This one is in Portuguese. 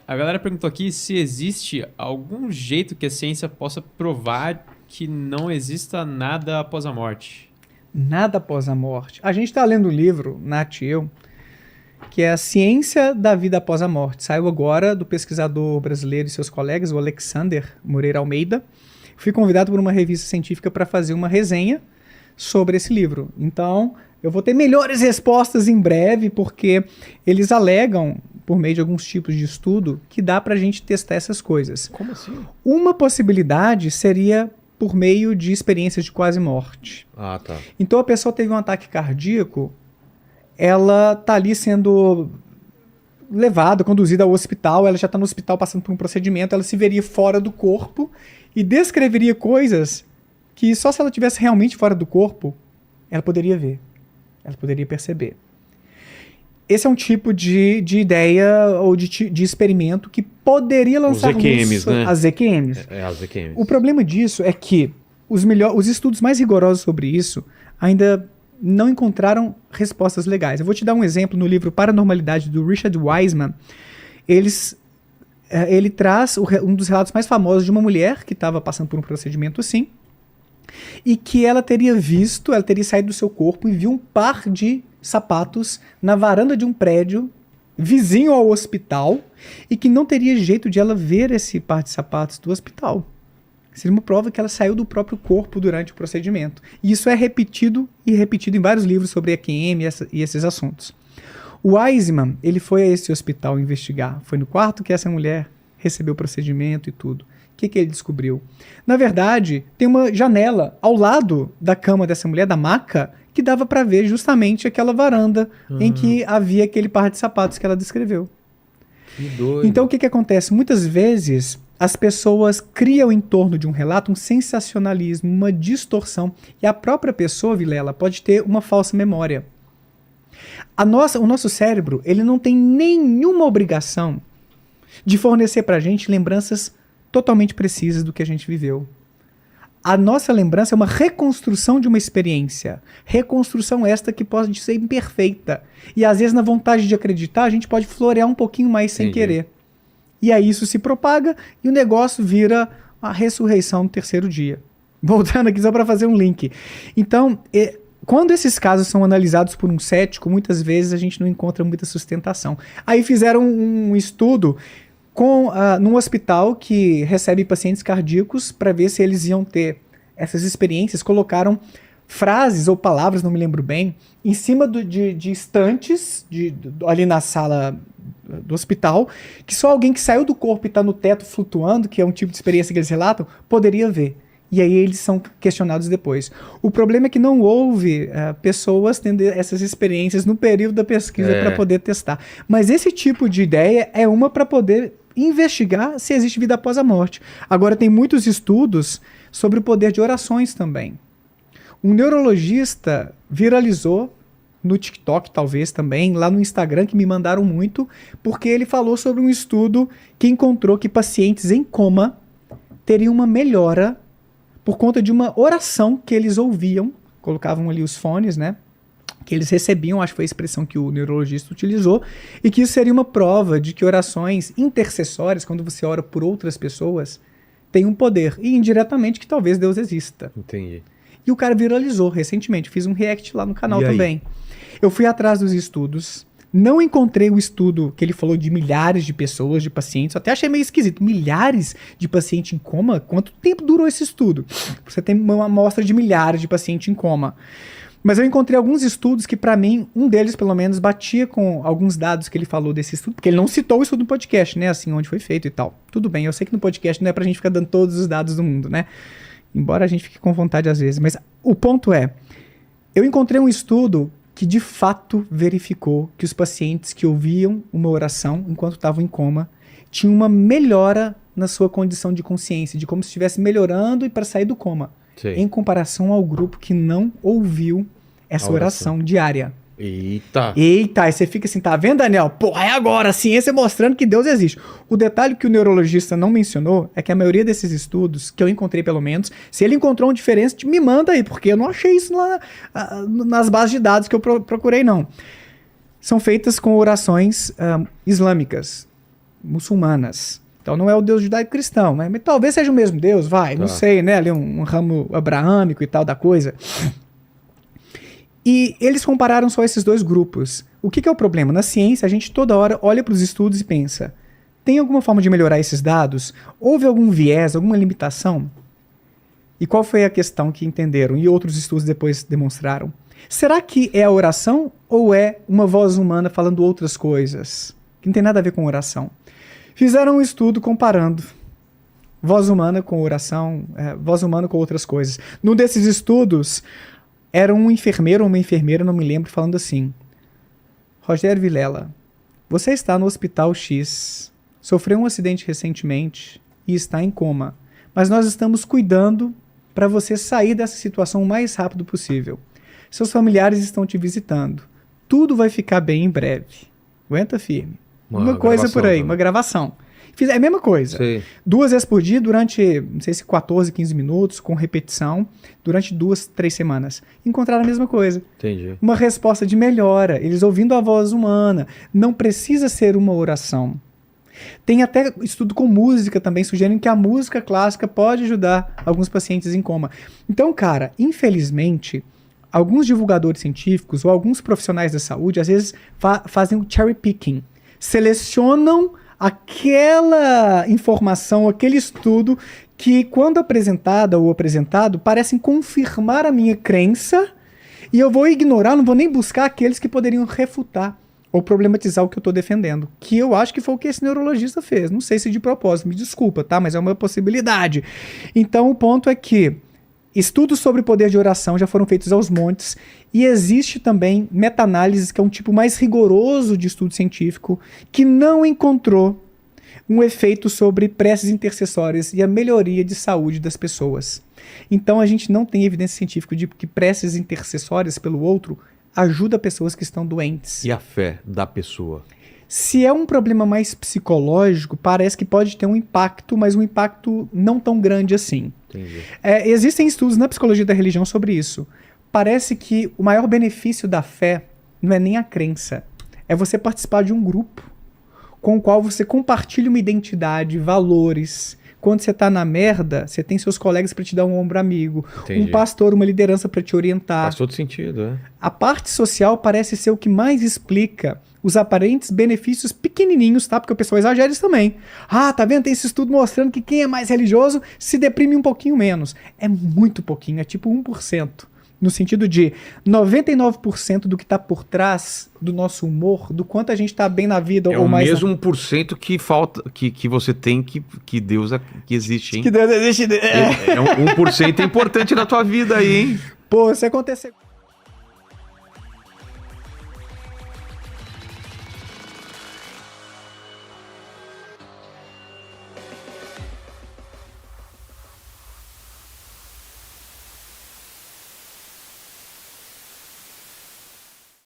A galera perguntou aqui se existe algum jeito que a ciência possa provar que não exista nada após a morte. Nada após a morte. A gente está lendo um livro, Nath e eu, que é A Ciência da Vida Após a Morte. Saiu agora do pesquisador brasileiro e seus colegas, o Alexander Moreira Almeida. Fui convidado por uma revista científica para fazer uma resenha sobre esse livro. Então, eu vou ter melhores respostas em breve, porque eles alegam, por meio de alguns tipos de estudo, que dá para a gente testar essas coisas. Como assim? Uma possibilidade seria por meio de experiências de quase morte. Ah, tá. Então a pessoa teve um ataque cardíaco, ela tá ali sendo levada, conduzida ao hospital, ela já está no hospital passando por um procedimento, ela se veria fora do corpo e descreveria coisas que só se ela estivesse realmente fora do corpo, ela poderia ver, ela poderia perceber. Esse é um tipo de ideia ou de experimento que poderia lançar Os EQMs, né? As EQMs. As EQMs. O problema disso é que os estudos mais rigorosos sobre isso ainda não encontraram respostas legais. Eu vou te dar um exemplo no livro Paranormalidade, do Richard Wiseman. Ele traz um dos relatos mais famosos de uma mulher que estava passando por um procedimento assim, e que ela teria saído do seu corpo e viu um par de sapatos na varanda de um prédio vizinho ao hospital e que não teria jeito de ela ver esse par de sapatos do hospital. Seria uma prova que ela saiu do próprio corpo durante o procedimento. E isso é repetido em vários livros sobre EQM e esses assuntos. O Wiseman, ele foi a esse hospital investigar. Foi no quarto que essa mulher recebeu o procedimento e tudo. O que ele descobriu? Na verdade, tem uma janela ao lado da cama dessa mulher, da maca, que dava para ver justamente aquela varanda em que havia aquele par de sapatos que ela descreveu. Que doido. Então o que acontece? Muitas vezes as pessoas criam em torno de um relato um sensacionalismo, uma distorção, e a própria pessoa, Vilela, pode ter uma falsa memória. O nosso cérebro, ele não tem nenhuma obrigação de fornecer para a gente lembranças totalmente precisas do que a gente viveu. A nossa lembrança é uma reconstrução de uma experiência. Reconstrução esta que pode ser imperfeita. E às vezes, na vontade de acreditar, a gente pode florear um pouquinho mais sem querer. E aí isso se propaga e o negócio vira a ressurreição no terceiro dia. Voltando aqui só para fazer um link. Então, quando esses casos são analisados por um cético, muitas vezes a gente não encontra muita sustentação. Aí fizeram um estudo num hospital que recebe pacientes cardíacos para ver se eles iam ter essas experiências. Colocaram frases ou palavras, não me lembro bem, em cima de estantes ali na sala do hospital, que só alguém que saiu do corpo e está no teto flutuando, que é um tipo de experiência que eles relatam, poderia ver. E aí eles são questionados depois. O problema é que não houve pessoas tendo essas experiências no período da pesquisa para poder testar. Mas esse tipo de ideia é uma para poder investigar se existe vida após a morte. Agora tem muitos estudos sobre o poder de orações também. Um neurologista viralizou no TikTok, talvez também, lá no Instagram, que me mandaram muito, porque ele falou sobre um estudo que encontrou que pacientes em coma teriam uma melhora por conta de uma oração que eles ouviam, colocavam ali os fones, né? Que eles recebiam, acho que foi a expressão que o neurologista utilizou, e que isso seria uma prova de que orações intercessórias, quando você ora por outras pessoas, tem um poder, e indiretamente que talvez Deus exista. Entendi. E o cara viralizou recentemente, fiz um react lá no canal também. Eu fui atrás dos estudos, não encontrei o estudo que ele falou de milhares de pessoas, de pacientes, até achei meio esquisito, milhares de pacientes em coma? Quanto tempo durou esse estudo? Você tem uma amostra de milhares de pacientes em coma. Mas eu encontrei alguns estudos que, para mim, um deles, pelo menos, batia com alguns dados que ele falou desse estudo, porque ele não citou o estudo no podcast, né, assim, onde foi feito e tal. Tudo bem, eu sei que no podcast não é pra gente ficar dando todos os dados do mundo, né, embora a gente fique com vontade às vezes, mas o ponto é, eu encontrei um estudo que, de fato, verificou que os pacientes que ouviam uma oração enquanto estavam em coma tinham uma melhora na sua condição de consciência, de como se estivesse melhorando e para sair do coma, em comparação ao grupo que não ouviu essa oração diária. Eita! Aí você fica assim, tá vendo, Daniel? Porra, é agora, a ciência mostrando que Deus existe. O detalhe que o neurologista não mencionou é que a maioria desses estudos, que eu encontrei pelo menos, se ele encontrou uma diferença, me manda aí, porque eu não achei isso lá nas bases de dados que eu procurei, não. São feitas com orações islâmicas. muçulmanas. Então não é o Deus judaico-cristão, mas talvez seja o mesmo Deus, não sei, né? Ali um ramo abraâmico e tal da coisa. E eles compararam só esses dois grupos. O que é o problema? Na ciência, a gente toda hora olha para os estudos e pensa, tem alguma forma de melhorar esses dados? Houve algum viés, alguma limitação? E qual foi a questão que entenderam e outros estudos depois demonstraram? Será que é a oração ou é uma voz humana falando outras coisas? Que não tem nada a ver com oração. Fizeram um estudo comparando voz humana com oração, voz humana com outras coisas. Num desses estudos, era um enfermeiro ou uma enfermeira, não me lembro, falando assim, Rogério Vilela, você está no hospital X, sofreu um acidente recentemente e está em coma, mas nós estamos cuidando para você sair dessa situação o mais rápido possível. Seus familiares estão te visitando. Tudo vai ficar bem em breve. Aguenta firme. Uma coisa por aí, uma gravação. É a mesma coisa. Sei. 2 vezes por dia, durante, não sei se 14, 15 minutos, com repetição, durante 2, 3 semanas. Encontraram a mesma coisa. Entendi. Uma resposta de melhora, eles ouvindo a voz humana. Não precisa ser uma oração. Tem até estudo com música também, sugerindo que a música clássica pode ajudar alguns pacientes em coma. Então, cara, infelizmente, alguns divulgadores científicos ou alguns profissionais da saúde, às vezes, fazem o cherry picking. Selecionam aquela informação, aquele estudo que, quando apresentada ou apresentado, parecem confirmar a minha crença e eu vou ignorar, não vou nem buscar aqueles que poderiam refutar ou problematizar o que eu estou defendendo. Que eu acho que foi o que esse neurologista fez. Não sei se de propósito, me desculpa, tá? Mas é uma possibilidade. Então, o ponto é que estudos sobre o poder de oração já foram feitos aos montes e existe também meta-análise, que é um tipo mais rigoroso de estudo científico, que não encontrou um efeito sobre preces intercessórias e a melhoria de saúde das pessoas. Então a gente não tem evidência científica de que preces intercessórias pelo outro ajuda pessoas que estão doentes. E a fé da pessoa? Se é um problema mais psicológico, parece que pode ter um impacto, mas um impacto não tão grande assim. Entendi. Existem estudos na psicologia da religião sobre isso. Parece que o maior benefício da fé não é nem a crença, é você participar de um grupo com o qual você compartilha uma identidade, valores. Quando você tá na merda, você tem seus colegas para te dar um ombro amigo, Entendi. um pastor, uma liderança para te orientar. Faz todo sentido, é. A parte social parece ser o que mais explica os aparentes benefícios pequenininhos, tá? Porque o pessoal exagera isso também. Ah, tá vendo? Tem esse estudo mostrando que quem é mais religioso se deprime um pouquinho menos. É muito pouquinho, é tipo 1%. No sentido de 99% do que tá por trás do nosso humor, do quanto a gente tá bem na vida É ou o mais... mesmo 1% que falta, que você tem que Deus que existe, hein? Que Deus existe... É um 1% importante na tua vida aí, hein? Pô, se acontecer...